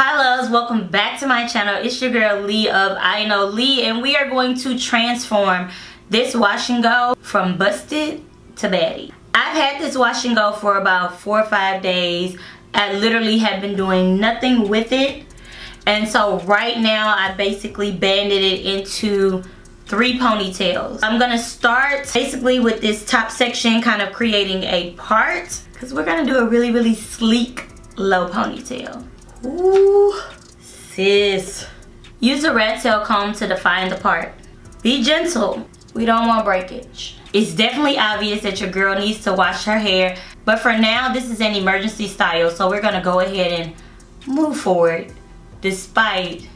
Hi loves, welcome back to my channel. It's your girl Lee of IKNOWLEE, and we are going to transform this wash and go from busted to baddie. I've had this wash and go for about 4 or 5 days. I literally have been doing nothing with it, and so right now I basically banded it into 3 ponytails. I'm gonna start basically with this top section, kind of creating a part, because we're gonna do a really sleek low ponytail. Ooh, sis. Use a rat tail comb to define the part. Be gentle. We don't want breakage. It's definitely obvious that your girl needs to wash her hair, but for now this is an emergency style, so we're gonna go ahead and move forward despite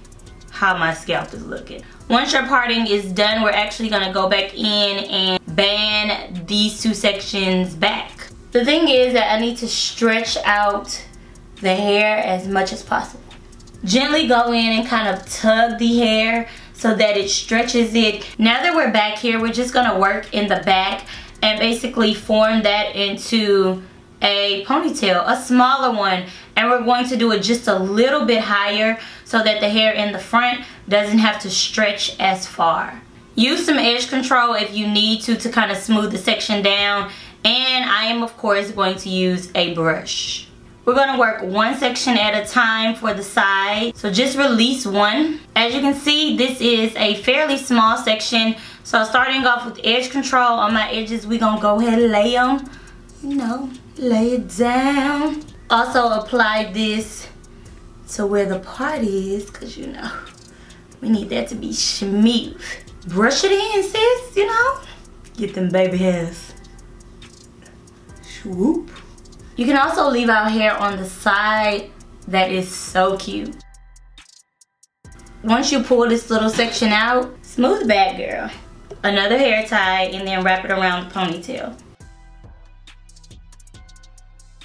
how my scalp is looking. Once your parting is done, we're actually gonna go back in and band these 2 sections back. The thing is that I need to stretch out the hair as much as possible. Gently go in and kind of tug the hair so that it stretches it. Now that we're back here, we're just gonna work in the back and basically form that into a ponytail, a smaller one, and we're going to do it just a little bit higher so that the hair in the front doesn't have to stretch as far. Use some edge control if you need to kind of smooth the section down, and I am of course going to use a brush. We're gonna work one section at a time for the side, so just release one. As you can see, this is a fairly small section, so starting off with edge control on my edges, we're gonna go ahead and lay them, you know, lay it down. Also apply this to where the part is, because you know, we need that to be smooth. Brush it in, sis, you know, get them baby hairs. Swoop. You can also leave out hair on the side. That is so cute. Once you pull this little section out, smooth back, girl. Another hair tie and then wrap it around the ponytail.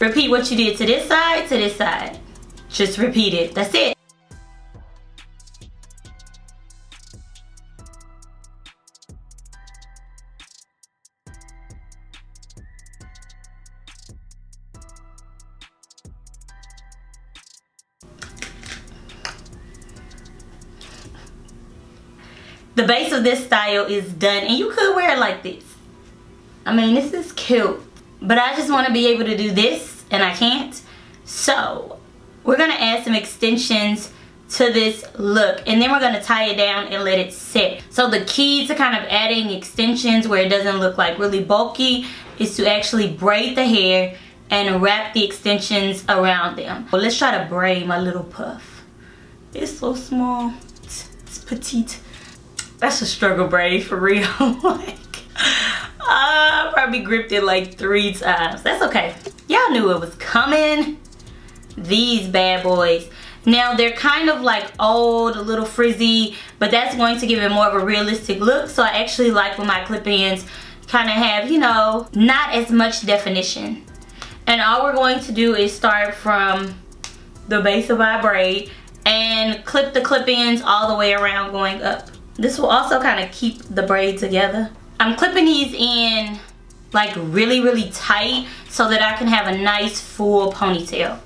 Repeat what you did to this side, to this side. Just repeat it, that's it. The base of this style is done, and you could wear it like this. I mean, this is cute, but I just want to be able to do this and I can't. So we're gonna add some extensions to this look, and then we're gonna tie it down and let it sit. So the key to kind of adding extensions where it doesn't look like really bulky is to actually braid the hair and wrap the extensions around them. Well, let's try to braid my little puff. It's so small, it's petite. That's a struggle braid for real. Like, I probably gripped it like 3 times. That's okay. Y'all knew it was coming. These bad boys. Now they're kind of like old, a little frizzy, but that's going to give it more of a realistic look. So I actually like when my clip-ins kind of have, you know, not as much definition. And all we're going to do is start from the base of our braid and clip the clip-ins all the way around going up. This will also kind of keep the braid together. I'm clipping these in like really tight so that I can have a nice full ponytail.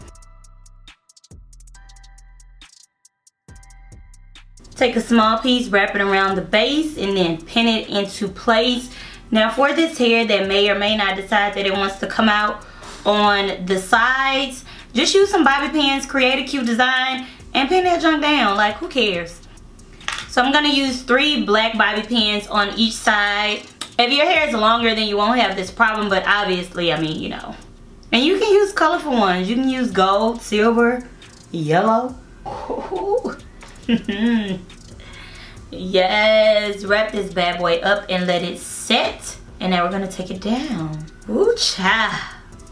Take a small piece, wrap it around the base, and then pin it into place. Now for this hair that may or may not decide that it wants to come out on the sides, just use some bobby pins, create a cute design, and pin that junk down. Like, who cares? So I'm gonna use 3 black bobby pins on each side. If your hair is longer, then you won't have this problem, but obviously, I mean, you know. And you can use colorful ones. You can use gold, silver, yellow. Yes, wrap this bad boy up and let it set. And now we're gonna take it down. Ooh, child.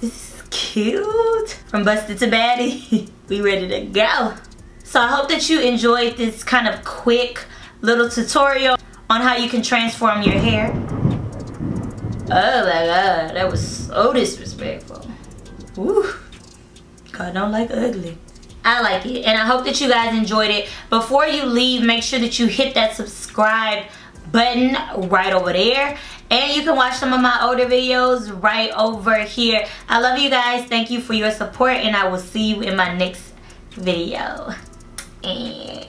This is cute. From busted to baddie, we ready to go. So I hope that you enjoyed this kind of quick little tutorial on how you can transform your hair. Oh my god, that was so disrespectful. Woo. God don't like ugly. I like it, and I hope that you guys enjoyed it. Before you leave, make sure that you hit that subscribe button right over there, and you can watch some of my older videos right over here. I love you guys. Thank you for your support, and I will see you in my next video. And